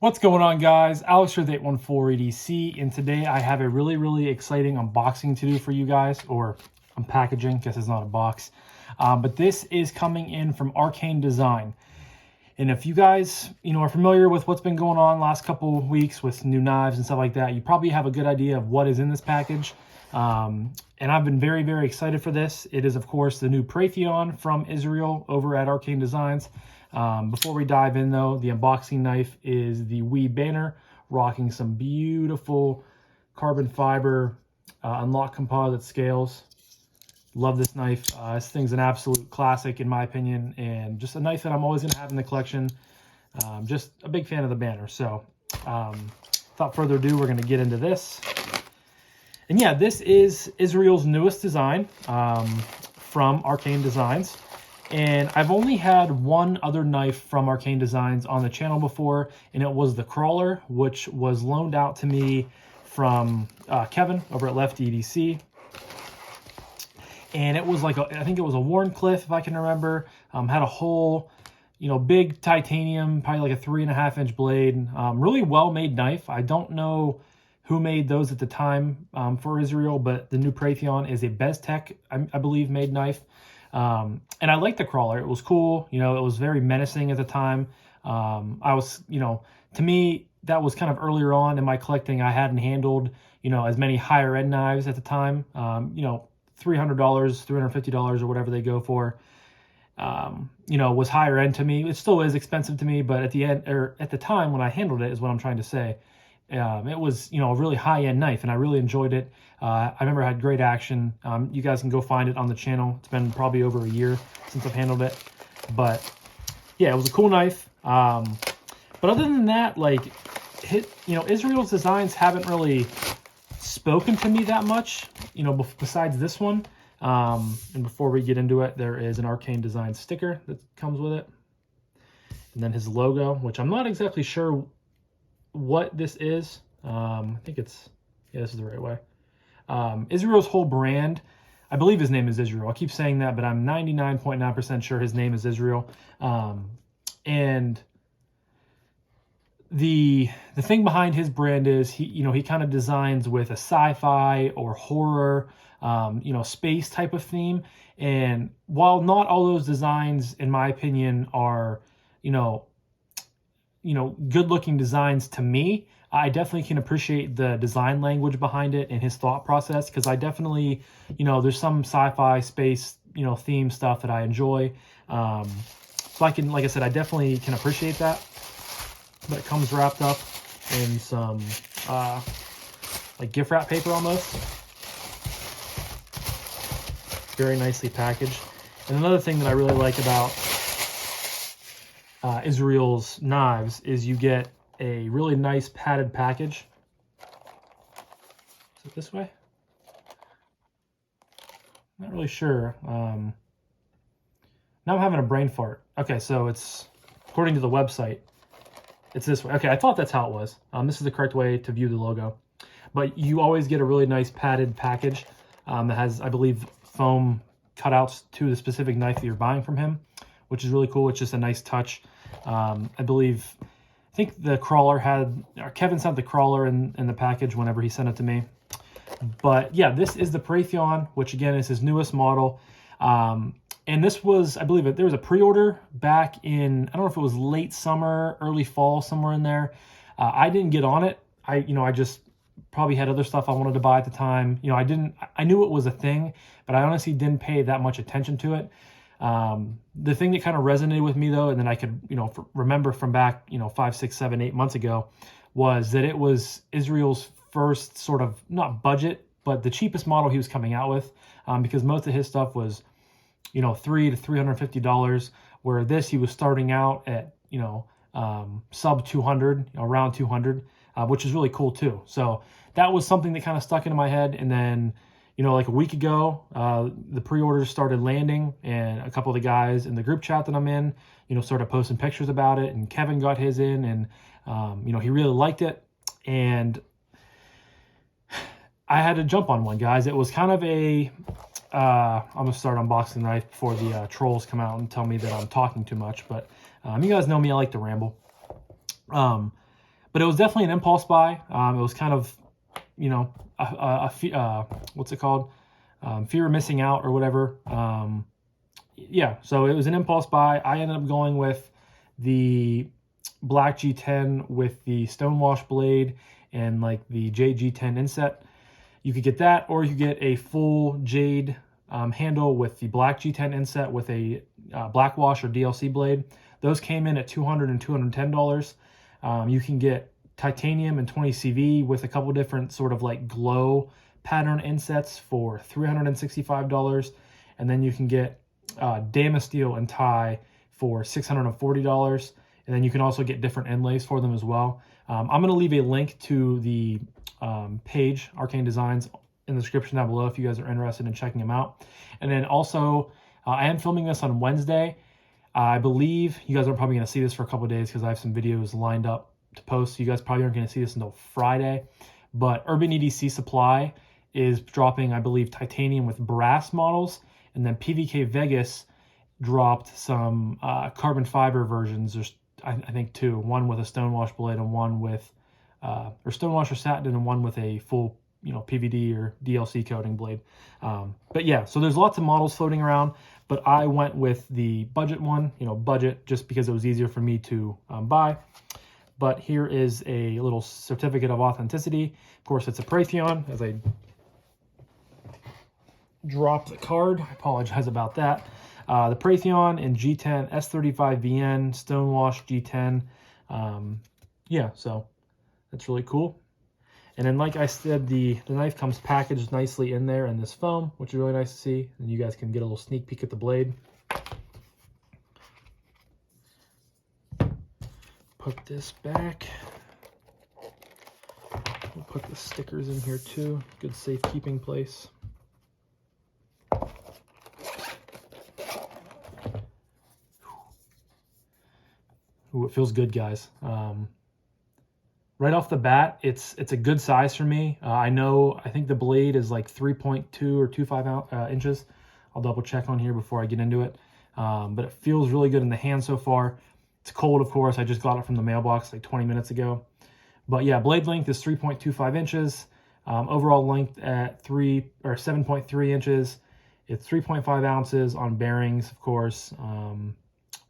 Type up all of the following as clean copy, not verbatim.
What's going on, guys? Alex with 814 EDC, and today I have a really exciting unboxing to do for you guys, or unpackaging, guess it's not a box. But this is coming in from Arcane Design. And if you guys, are familiar with what's been going on last couple of weeks with new knives and stuff like that, you probably have a good idea of what is in this package. And I've been very excited for this. It is, of course, the new Preytheon from Israel over at Arcane Designs. Before we dive in, though, the unboxing knife is the Wee Banner, rocking some beautiful carbon fiber unlock composite scales. Love this knife. This thing's an absolute classic in my opinion, and just a knife that I'm always going to have in the collection. Just a big fan of the Banner. So without further ado, we're going to get into this. And yeah, this is Israel's newest design from Arcane Designs. And I've only had one other knife from Arcane Designs on the channel before, and it was the Crawler, which was loaned out to me from Kevin over at Left EDC. And it was like, I think it was a Warncliffe, if I can remember. Had a whole, big titanium, probably like a 3.5-inch blade. Really well-made knife. I don't know who made those at the time for Israel, but the new Preytheon is a Beztech, I believe, made knife. And I liked the Crawler. It was cool. It was very menacing at the time. I was, to me, that was kind of earlier on in my collecting. I hadn't handled, as many higher end knives at the time. $300, $350 or whatever they go for, was higher end to me. It still is expensive to me, but at the end, or at the time when I handled it is what I'm trying to say. It was, a really high-end knife, and I really enjoyed it. I remember it had great action. You guys can go find it on the channel. It's been probably over a year since I've handled it. But, yeah, it was a cool knife. But other than that, Israel's designs haven't really spoken to me that much, besides this one. And before we get into it, there is an Arcane Designs sticker that comes with it. And then his logo, which I'm not exactly sure what this is. I think it's, yeah, this is the right way. Israel's whole brand, I believe his name is Israel. I keep saying that, but I'm 99.9% sure his name is Israel. And the thing behind his brand is he kind of designs with a sci-fi or horror, space type of theme. And while not all those designs, in my opinion, are, good-looking designs to me, I definitely can appreciate the design language behind it and his thought process, because I definitely, there's some sci-fi space, theme stuff that I enjoy. So I can, like I said, I definitely can appreciate that. But it comes wrapped up in some, like gift wrap paper almost. Very nicely packaged. And another thing that I really like about Israel's knives is you get a really nice padded package. Is it this way? Not really sure. Now I'm having a brain fart. Okay, so it's, according to the website, it's this way. Okay, I thought that's how it was. This is the correct way to view the logo. But you always get a really nice padded package that has, I believe, foam cutouts to the specific knife that you're buying from him, which is really cool. It's just a nice touch. I think the Crawler had, or Kevin sent the Crawler in the package whenever he sent it to me. But yeah, this is the Preytheon, which again is his newest model. And this was, I believe, there was a pre-order back in, I don't know if it was late summer, early fall, somewhere in there. I didn't get on it. I just probably had other stuff I wanted to buy at the time. I knew it was a thing, but I honestly didn't pay that much attention to it. The thing that kind of resonated with me, though, and then I could, remember from back, 5, 6, 7, 8 months ago, was that it was Israel's first sort of, not budget, but the cheapest model he was coming out with, because most of his stuff was, $300 to $350, where this, he was starting out at, sub 200, around 200, which is really cool too. So that was something that kind of stuck into my head. And then, like a week ago, the pre-orders started landing, and a couple of the guys in the group chat that I'm in, started posting pictures about it, and Kevin got his in, and, he really liked it. And I had to jump on one, guys. It was kind of a, I'm going to start unboxing the knife before the trolls come out and tell me that I'm talking too much, but you guys know me, I like to ramble. But it was definitely an impulse buy. It was kind of, you know, what's it called? Fear of missing out or whatever. Yeah, so it was an impulse buy. I ended up going with the black G10 with the stonewash blade and like the Jade G10 inset. You could get that, or you could get a full Jade handle with the black G10 inset with a black wash or DLC blade. Those came in at $200 and $210. You can get titanium and 20CV with a couple different sort of like glow pattern insets for $365. And then you can get Damasteel and tie for $640. And then you can also get different inlays for them as well. I'm going to leave a link to the page, Arcane Designs, in the description down below if you guys are interested in checking them out. And then also, I am filming this on Wednesday. I believe you guys are probably going to see this for a couple of days because I have some videos lined up to post. So you guys probably aren't going to see this until Friday. But Urban EDC Supply is dropping, I believe, titanium with brass models. And then PVK Vegas dropped some carbon fiber versions. There's, I think, two. One with a stonewash blade and one with, or stonewash or satin and one with a full, you know, PVD or DLC coating blade. But yeah, so there's lots of models floating around. But I went with the budget one, you know, budget, just because it was easier for me to buy. But here is a little certificate of authenticity. Of course, it's a Preytheon, as I drop the card. I apologize about that. The Preytheon in G10 S35VN Stonewash G10. Yeah, so that's really cool. And then, like I said, the knife comes packaged nicely in there in this foam, which is really nice to see. And you guys can get a little sneak peek at the blade. Put this back. We'll put the stickers in here too. Good safekeeping place. Ooh, it feels good, guys. Right off the bat, it's a good size for me. I think the blade is like 3.2 or 2.5 inches. I'll double check on here before I get into it. But it feels really good in the hand so far. It's cold, of course. I just got it from the mailbox like 20 minutes ago. But yeah, blade length is 3.25 inches. Overall length at 7.3 inches. It's 3.5 ounces on bearings, of course.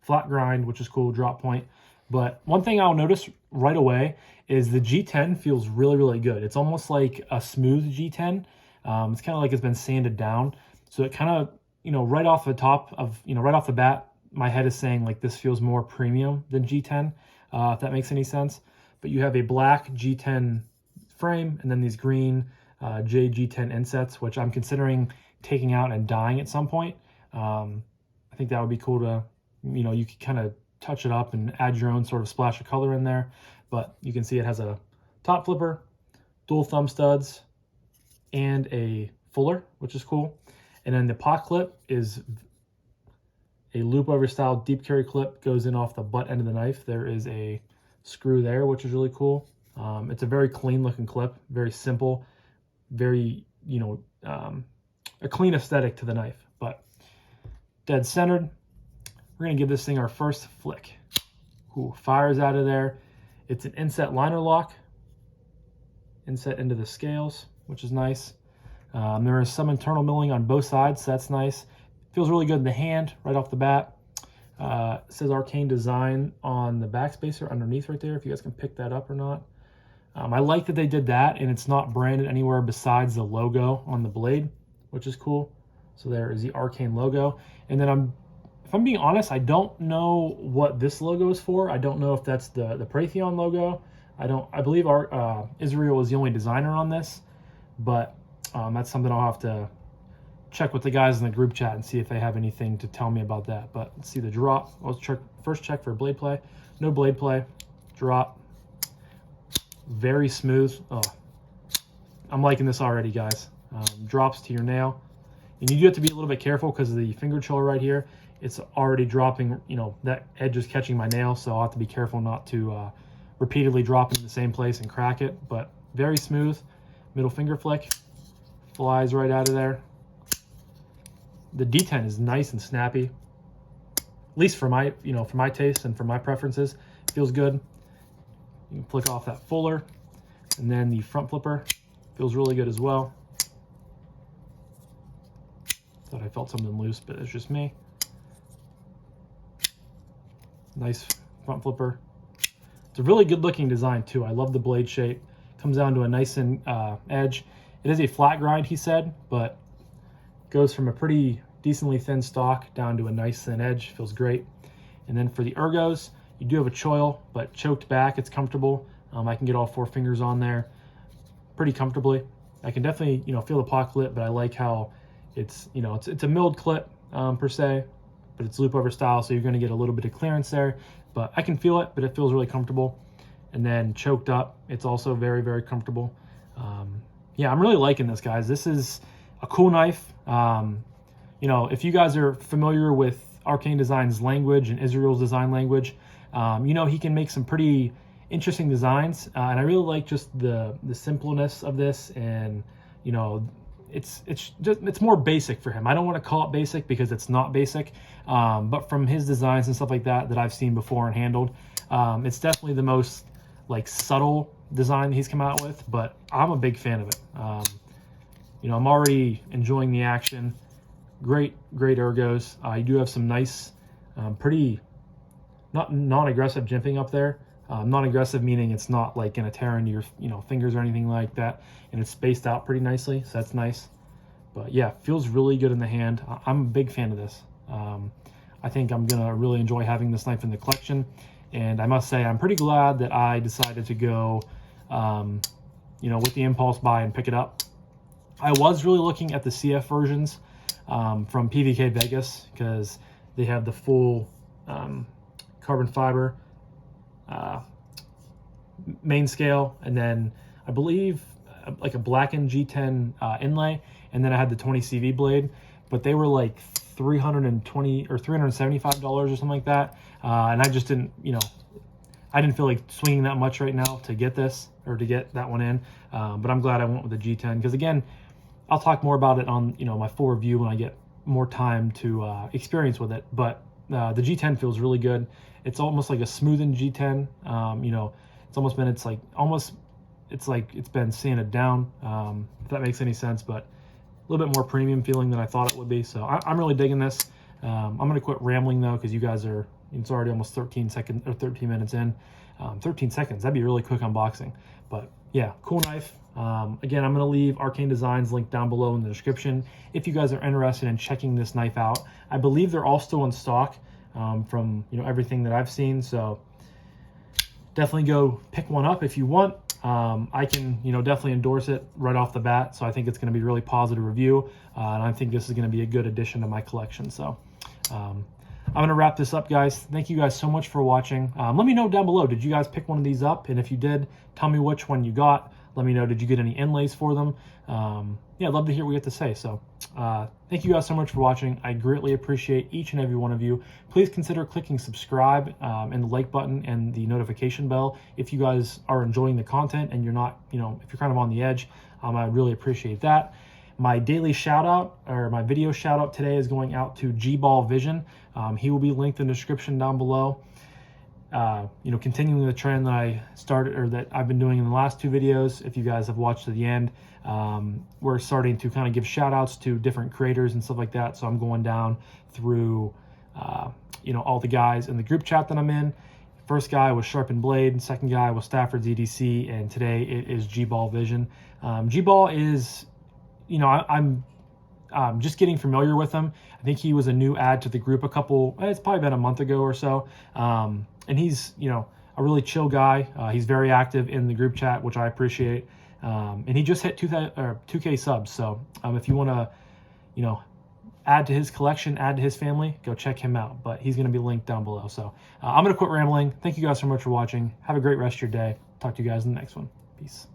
Flat grind, which is cool, drop point. But one thing I'll notice right away is the G10 feels really, really good. It's almost like a smooth G10. It's kind of like it's been sanded down. So it kind of, you know, right off the bat, my head is saying like this feels more premium than G10, if that makes any sense. But you have a black G10 frame and then these green G10 insets, which I'm considering taking out and dyeing at some point. I think that would be cool to, you know, you could kind of touch it up and add your own sort of splash of color in there. But you can see it has a top flipper, dual thumb studs, and a fuller, which is cool. And then the pot clip is a loop over style deep carry clip, goes in off the butt end of the knife. There is a screw there, which is really cool. It's a very clean looking clip, very simple, very, you know, a clean aesthetic to the knife, but dead centered. We're gonna give this thing our first flick. Ooh, fires out of there. It's an inset liner lock, inset into the scales, which is nice. There is some internal milling on both sides, so that's nice. Feels really good in the hand right off the bat. It says Arcane Design on the backspacer underneath right there, if you guys can pick that up or not. I like that they did that, and it's not branded anywhere besides the logo on the blade, which is cool. So there is the Arcane logo. And then if I'm being honest, I don't know what this logo is for. I don't know if that's the Preytheon logo. I believe Israel is the only designer on this, but that's something I'll have to check with the guys in the group chat and see if they have anything to tell me about that. But let's see the drop. Let's first check for blade play. No blade play. Drop. Very smooth. Oh, I'm liking this already, guys. Drops to your nail. And you do have to be a little bit careful because of the finger choil right here. It's already dropping, you know, that edge is catching my nail, so I'll have to be careful not to repeatedly drop it in the same place and crack it. But very smooth. Middle finger flick. Flies right out of there. The D10 is nice and snappy. At least for my, for my taste and for my preferences. Feels good. You can flick off that fuller, and then the front flipper feels really good as well. Thought I felt something loose, but it's just me. Nice front flipper. It's a really good looking design too. I love the blade shape. Comes down to a nice edge. It is a flat grind, he said, but goes from a pretty decently thin stock down to a nice thin edge. Feels great. And then for the ergos, you do have a choil, but choked back, it's comfortable. I can get all 4 fingers on there pretty comfortably. I can definitely, feel the paw clip, but I like how it's, it's a milled clip per se, but it's loop over style, so you're going to get a little bit of clearance there. But I can feel it, but it feels really comfortable. And then choked up, it's also very, very comfortable. Yeah, I'm really liking this, guys. This is a cool knife. If you guys are familiar with Arcane Designs language and Israel's design language, he can make some pretty interesting designs. And I really like just the simpleness of this, and it's more basic for him. I don't want to call it basic because it's not basic, but from his designs and stuff like that I've seen before and handled, it's definitely the most subtle design that he's come out with, but I'm a big fan of it. I'm already enjoying the action. Great ergos. You do have some nice, pretty non-aggressive jimping up there. Non-aggressive meaning it's not like going to tear into your fingers or anything like that, and it's spaced out pretty nicely, so that's nice. But yeah, feels really good in the hand. I'm a big fan of this. I think I'm gonna really enjoy having this knife in the collection, and I must say I'm pretty glad that I decided to go with the impulse buy and pick it up. I was really looking at the CF versions from PVK Vegas, because they have the full carbon fiber main scale, and then I believe like a blackened G10 inlay, and then I had the 20 CV blade, but they were like $320 or $375 or something like that, and I just didn't I didn't feel like swinging that much right now to get this, or to get that one in, but I'm glad I went with the G10, because again, I'll talk more about it on my full review when I get more time to experience with it. But the G10 feels really good. It's almost like a smoothened G10. It's almost been, it's like it's been sanded down, if that makes any sense, but a little bit more premium feeling than I thought it would be. So I'm really digging this. I'm going to quit rambling though, because you guys are, it's already almost 13 minutes in. 13 seconds, that'd be a really quick unboxing. But yeah, cool knife. Again, I'm going to leave Arcane Designs link down below in the description if you guys are interested in checking this knife out. I believe they're all still in stock from everything that I've seen, so definitely go pick one up if you want. I can definitely endorse it right off the bat, so I think it's going to be a really positive review, and I think this is going to be a good addition to my collection. So I'm going to wrap this up, guys. Thank you guys so much for watching. Let me know down below, did you guys pick one of these up? And if you did, tell me which one you got. Let me know, did you get any inlays for them? Yeah, I'd love to hear what you have to say. So thank you guys so much for watching. I greatly appreciate each and every one of you. Please consider clicking subscribe and the like button and the notification bell if you guys are enjoying the content and you're not, if you're kind of on the edge. I really appreciate that. My daily shout out, or my video shout out today, is going out to G-Ball Vision. He will be linked in the description down below. Continuing the trend that I started, or that I've been doing in the last 2 videos, if you guys have watched to the end, we're starting to kind of give shout outs to different creators and stuff like that. So I'm going down through, all the guys in the group chat that I'm in. First guy was Sharpened Blade, second guy was Stafford's EDC, and today it is G-Ball Vision. G-Ball is, I'm just getting familiar with him. I think he was a new add to the group it's probably been a month ago or so. And he's, a really chill guy. He's very active in the group chat, which I appreciate. And he just hit 2K subs. So if you want to, add to his collection, add to his family, go check him out. But he's going to be linked down below. So I'm going to quit rambling. Thank you guys so much for watching. Have a great rest of your day. Talk to you guys in the next one. Peace.